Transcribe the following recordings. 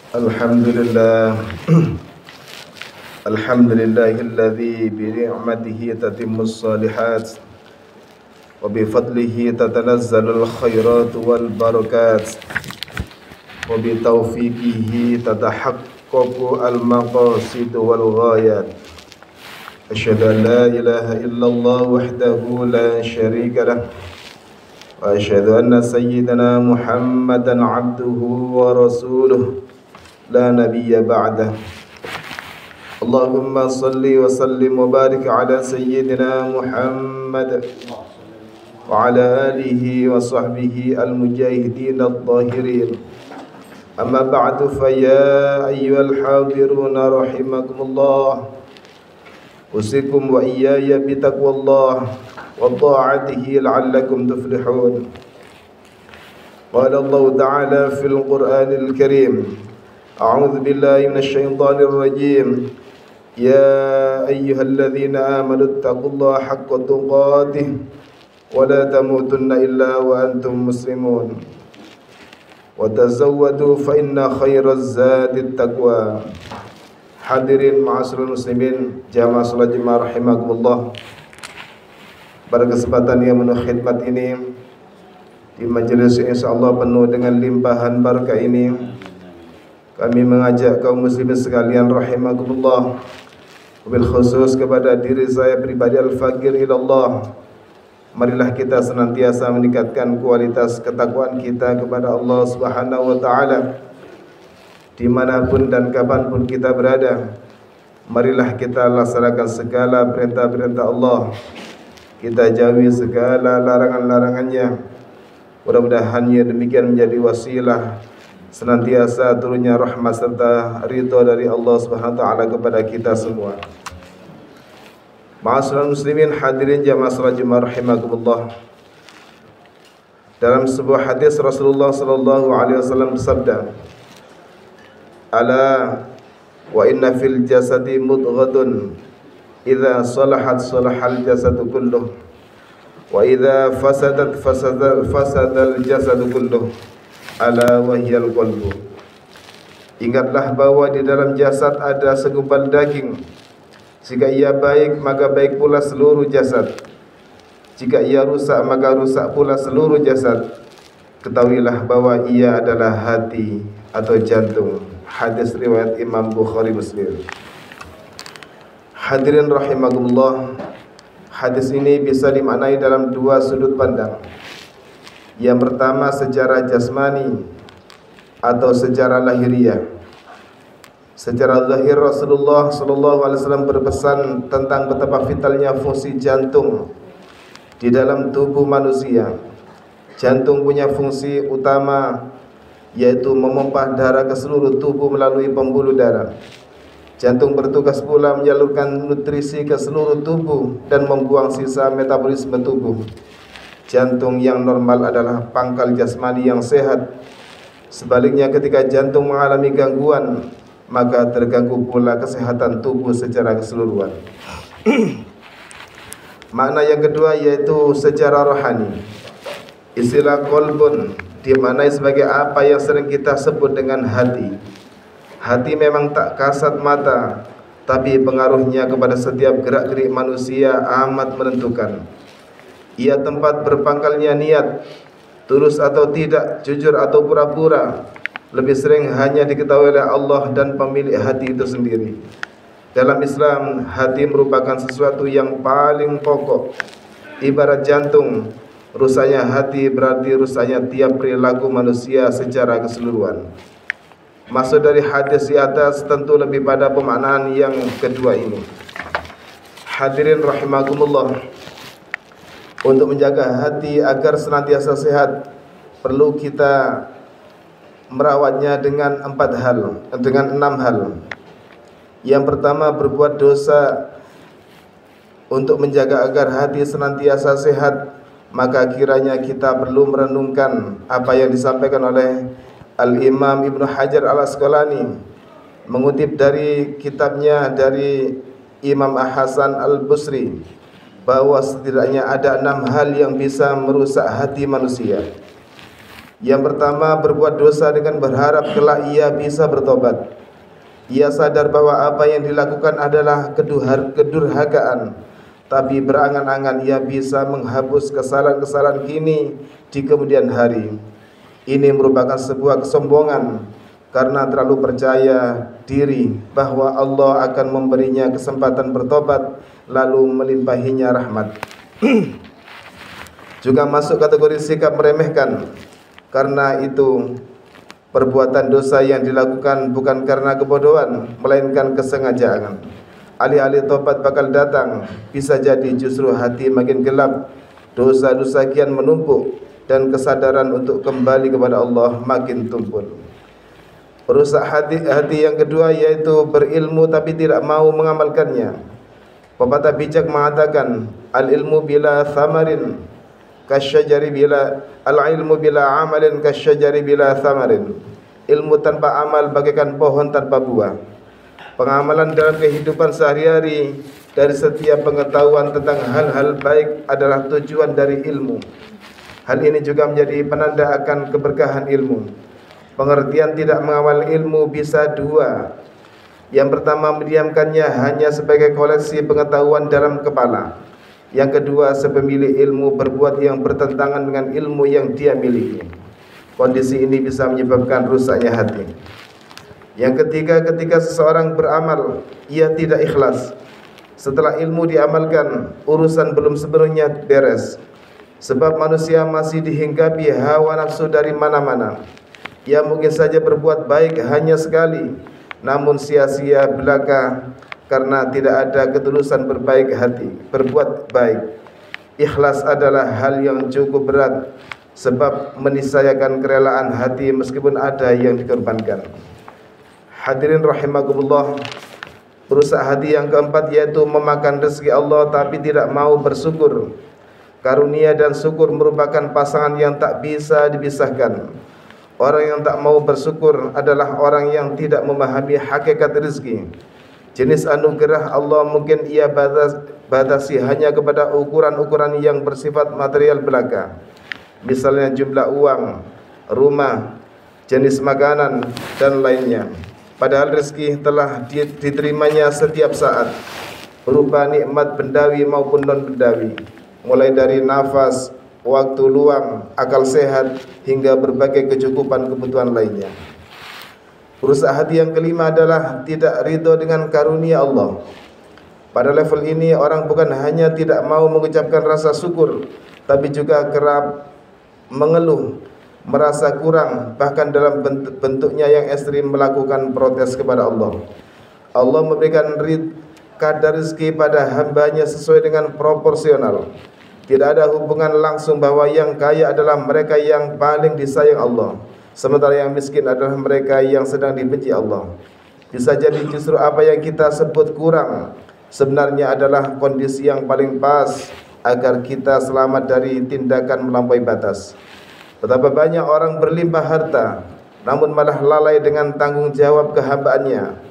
Alhamdulillah. Alhamdulillahilladzi bi ni'matihi tatimmus shalihat wa bi fadlihi tatanazzalul khairat wal barakat wa bi taufiqihi tatahaqqaqu al maqasid wal ghayat. Asyhadu an la ilaha illallah wahdahu la syarika lah wa asyhadu anna sayyidana Muhammadan abduhu wa rasuluh la nabiyya ba'dah. Allahumma salli wa sallim wa barik ala sayyidina Muhammad wa ala alihi wa sahbihi al-mujahidin al-zahirin. Amma ba'du, fa ya ayyuhal hadiruna rahimakumullah, usikum wa iyaya bi taqwallah wa ta'atihi la'allakum tuflihun. Qala Allah ta'ala fil Qur'anil Karim, أعوذ بالله من الشيطان الرجيم يا أيها الذين آمنوا اتقوا الله حق تقاته ولا تموتن إلا وأنتم مسلمون وتزودوا فإن خير الزاد التقوى. Hadirin ma'asyiral muslimin, jamaah salat Jumat rahimakumullah. Pada kesempatan yang penuh khidmat ini, di majelis insyaallah penuh dengan limpahan barakah ini, kami mengajak kaum muslimin sekalian rahimakumullah, wabil khusus kepada diri saya pribadi al-faqir ilallah, marilah kita senantiasa meningkatkan kualitas ketakwaan kita kepada Allah Subhanahu wa taala dimanapun dan kapanpun kita berada. Marilah kita laksanakan segala perintah-perintah Allah, kita jauhi segala larangan-larangannya. Mudah-mudahan demikian menjadi wasilah senantiasa turunnya rahmat serta ridha dari Allah Subhanahu wa taala kepada kita semua. Ma'asyiral muslimin, hadirin jamaah salat Jumat rahimakumullah. Dalam sebuah hadis Rasulullah sallallahu alaihi wasallam bersabda, "Ala wa inna fil jasadi mudghatun idza salahat salahal jasadu kulluh wa idza fasadat fasadal jasadu kulluh. Ala wahyal qalbu." Ingatlah bahwa di dalam jasad ada segumpal daging. Jika ia baik, maka baik pula seluruh jasad. Jika ia rusak, maka rusak pula seluruh jasad. Ketahuilah bahwa ia adalah hati atau jantung. Hadis riwayat Imam Bukhari Muslim. Hadirin rahimakumullah, hadis ini bisa dimaknai dalam dua sudut pandang. Yang pertama secara jasmani atau secara lahiriah. Secara zahir Rasulullah SAW berpesan tentang betapa vitalnya fungsi jantung di dalam tubuh manusia. Jantung punya fungsi utama, yaitu memompa darah ke seluruh tubuh melalui pembuluh darah. Jantung bertugas pula menyalurkan nutrisi ke seluruh tubuh dan membuang sisa metabolisme tubuh. Jantung yang normal adalah pangkal jasmani yang sehat. Sebaliknya, ketika jantung mengalami gangguan, maka terganggu pula kesehatan tubuh secara keseluruhan. Makna yang kedua yaitu secara rohani. Istilah qalbun dimaknai sebagai apa yang sering kita sebut dengan hati. Hati memang tak kasat mata, tapi pengaruhnya kepada setiap gerak-gerik manusia amat menentukan. Ia tempat berpangkalnya niat, tulus atau tidak, jujur atau pura-pura, lebih sering hanya diketahui oleh Allah dan pemilik hati itu sendiri. Dalam Islam, hati merupakan sesuatu yang paling pokok. Ibarat jantung, rusaknya hati berarti rusaknya tiap perilaku manusia secara keseluruhan. Maksud dari hadis di atas tentu lebih pada pemaknaan yang kedua ini. Hadirin rahimakumullah, untuk menjaga hati agar senantiasa sehat, perlu kita merawatnya dengan 6 hal. Yang pertama, berbuat dosa. Untuk menjaga agar hati senantiasa sehat, maka kiranya kita perlu merenungkan apa yang disampaikan oleh Al-Imam Ibnu Hajar Al-Asqalani mengutip dari kitabnya dari Imam Hasan Al-Basri bahwa setidaknya ada 6 hal yang bisa merusak hati manusia. Yang pertama, berbuat dosa dengan berharap kelak ia bisa bertobat. Ia sadar bahwa apa yang dilakukan adalah kedurhakaan, tapi berangan-angan ia bisa menghapus kesalahan-kesalahan kini di kemudian hari. Ini merupakan sebuah kesombongan karena terlalu percaya diri bahwa Allah akan memberinya kesempatan bertobat lalu melimpahinya rahmat. Juga masuk kategori sikap meremehkan. Karena itu perbuatan dosa yang dilakukan bukan karena kebodohan, melainkan kesengajaan. Alih-alih tobat bakal datang, bisa jadi justru hati makin gelap, dosa-dosa kian menumpuk, dan kesadaran untuk kembali kepada Allah makin tumpul. Perusak hati yang kedua yaitu berilmu tapi tidak mau mengamalkannya. Pepatah bijak mengatakan, al-ilmu bila thamarin kasyajari bila al-ilmu bila amalin kasyajari bila thamarin. Ilmu tanpa amal bagaikan pohon tanpa buah. Pengamalan dalam kehidupan sehari-hari dari setiap pengetahuan tentang hal-hal baik adalah tujuan dari ilmu. Hal ini juga menjadi penanda akan keberkahan ilmu. Pengertian tidak mengamal ilmu bisa dua. Yang pertama, mendiamkannya hanya sebagai koleksi pengetahuan dalam kepala. Yang kedua, sepemilik ilmu berbuat yang bertentangan dengan ilmu yang dia miliki. Kondisi ini bisa menyebabkan rusaknya hati. Yang ketiga, ketika seseorang beramal, ia tidak ikhlas. Setelah ilmu diamalkan, urusan belum sepenuhnya beres. Sebab manusia masih dihinggapi hawa nafsu dari mana-mana. Ia mungkin saja berbuat baik hanya sekali, namun sia-sia belaka karena tidak ada ketulusan berbuat baik. Ikhlas adalah hal yang cukup berat, sebab meniscayakan kerelaan hati meskipun ada yang dikorbankan. Hadirin rahimakumullah, perusak hati yang keempat yaitu memakan rezeki Allah tapi tidak mau bersyukur. Karunia dan syukur merupakan pasangan yang tak bisa dipisahkan. Orang yang tak mau bersyukur adalah orang yang tidak memahami hakikat rezeki. Jenis anugerah Allah mungkin ia batasi hanya kepada ukuran-ukuran yang bersifat material belaka. Misalnya jumlah uang, rumah, jenis makanan, dan lainnya. Padahal rezeki telah diterimanya setiap saat, berupa nikmat bendawi maupun non-bendawi. Mulai dari nafas, waktu luang, akal sehat, hingga berbagai kecukupan kebutuhan lainnya. Perusak hati yang kelima adalah tidak ridho dengan karunia Allah. Pada level ini orang bukan hanya tidak mau mengucapkan rasa syukur, tapi juga kerap mengeluh, merasa kurang, bahkan dalam bentuknya yang ekstrim melakukan protes kepada Allah. Allah memberikan kadar rezeki pada hambanya sesuai dengan proporsional. Tidak ada hubungan langsung bahwa yang kaya adalah mereka yang paling disayang Allah, sementara yang miskin adalah mereka yang sedang dibenci Allah. Bisa jadi justru apa yang kita sebut kurang sebenarnya adalah kondisi yang paling pas agar kita selamat dari tindakan melampaui batas. Betapa banyak orang berlimpah harta namun malah lalai dengan tanggung jawab kehambaannya.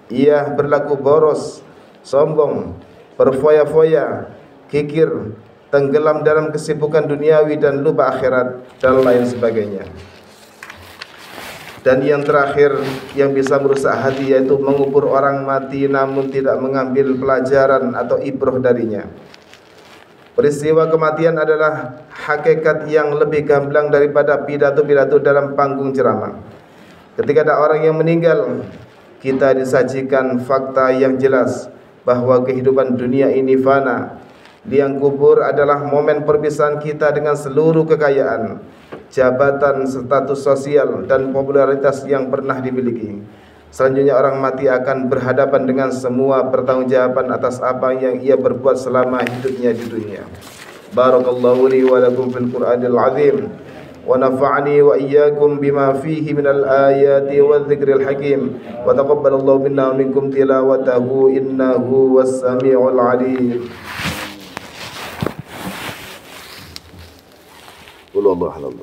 Ia berlaku boros, sombong, berfoya-foya, kikir, tenggelam dalam kesibukan duniawi dan lupa akhirat dan lain sebagainya. Dan yang terakhir yang bisa merusak hati yaitu mengubur orang mati namun tidak mengambil pelajaran atau ibrah darinya. Peristiwa kematian adalah hakikat yang lebih gamblang daripada pidato-pidato dalam panggung ceramah. Ketika ada orang yang meninggal, kita disajikan fakta yang jelas bahwa kehidupan dunia ini fana. Liang kubur adalah momen perpisahan kita dengan seluruh kekayaan, jabatan, status sosial, dan popularitas yang pernah dimiliki. Selanjutnya orang mati akan berhadapan dengan semua pertanggungjawaban atas apa yang ia berbuat selama hidupnya di dunia. Barakallahu li wa lakum fil Qur'anil azim wa nafa'ani wa iyyakum bima fihi minal ayati wadh-dhikril hakim wa taqabbalallahu minna wa minkum tilawatahu innahu was-sami'ul 'alim. Qul Allahu ahad.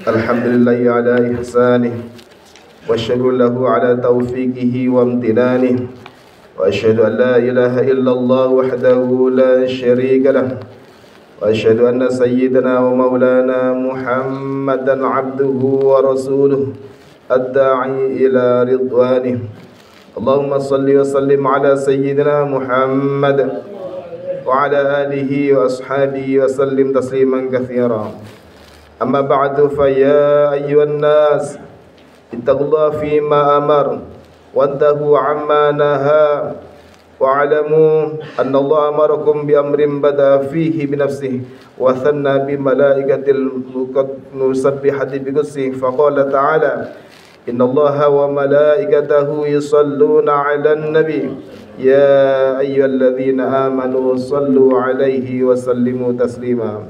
Alhamdulillah ala ihsanih, wa syukur lahu ala taufiqihi wa amtinani, wa asyhadu an la ilaha illallah wahdahu la syarika lah, wa asyhadu anna sayyidana wa maulana Muhammadan abduhu wa rasuluh ad-da'i ila ridwanih. Allahumma salli wa sallim ala sayyidina Muhammad wa ala alihi wa ashabihi wa sallim tasliman katsira. Amma ba'du, fa ya ayyuhan nas ittaqullaha fima amar wantahu amma naha wa'lamu anna Allah amarakum bi amrin bada fihi bi nafsihi wa thanna bi malaikatil musabbihati bi qudsihi fa qala ta'ala inna Allaha wa malaikatahu yusalluna 'alan nabi ya ayyuhalladzina amanu sallu 'alaihi wa sallimu taslima.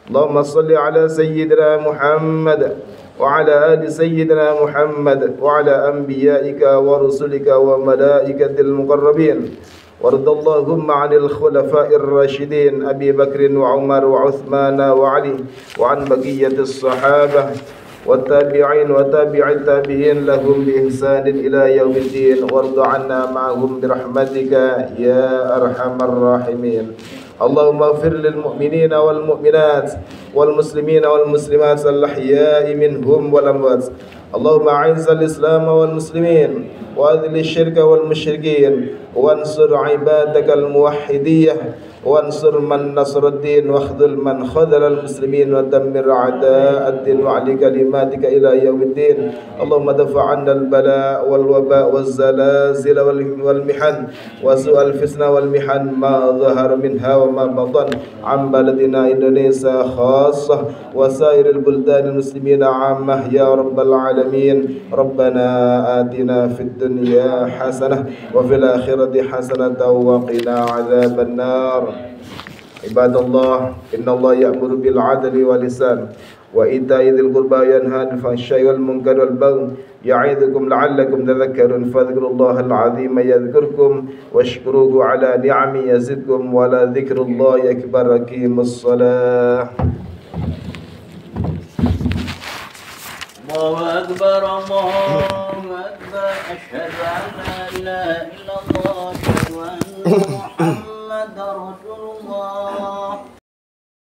Allahumma salli ala sayyidina Muhammad wa ala ali sayyidina Muhammad wa ala anbiya'ika wa rusulika wa malaikatil muqarrabin waradallahumma 'anil khulafa'ir rasyidin Abi Bakrin wa Umar wa Uthman wa Ali wa an baqiyatis sahabah wat tabi'in wa tabi'it tabi'in lahum bi ihsanin ila yaumiddin warda 'anna ma'hum bi rahmatika ya arhamar rahimin. Allahumma ighfir lil mu'minina wal mu'minat wal muslimina wal muslimat al ahya'i minhum wal amwat. Allahumma a'izzal islam wal muslimin wa adhil syirka wal musyrikin wansur ibadakal muwahhidiyah wansur man nasruddin wakhdhul man khadhalal muslimin wa dammir a'da'ad-din wa 'ali kalimatika ila yaumiddin. Allahumma dafa' 'anna al-bala' wal waba' waz zalazil wal mihan wa su'al fitnah wal mihan ma dhahara minha wa ma batan 'an baladina Indonesia khassah wa sairil buldanil muslimina 'ammah ya rabbal alamin. Rabbana atina fid dunya hasanah wa fil akhirati hasanatan wa qina 'adzaban nar. Ibadallah, innallaha ya'muru bil 'adli wal ihsan wa ita'i dzil qurba wa yanha 'anil fahsya'i wal munkari wal baghi ya'idzukum la'allakum tadhakkarun. Fadhkurullahal 'azima yadhkurkum washkuruhu 'ala ni'amihi yazidkum wa la dzikrullahi akbar. Aqimus shalah. Allahu akbar, Allahu akbar, asyhadu an la ilaha illallah wa anna Muhammadar rasulullah.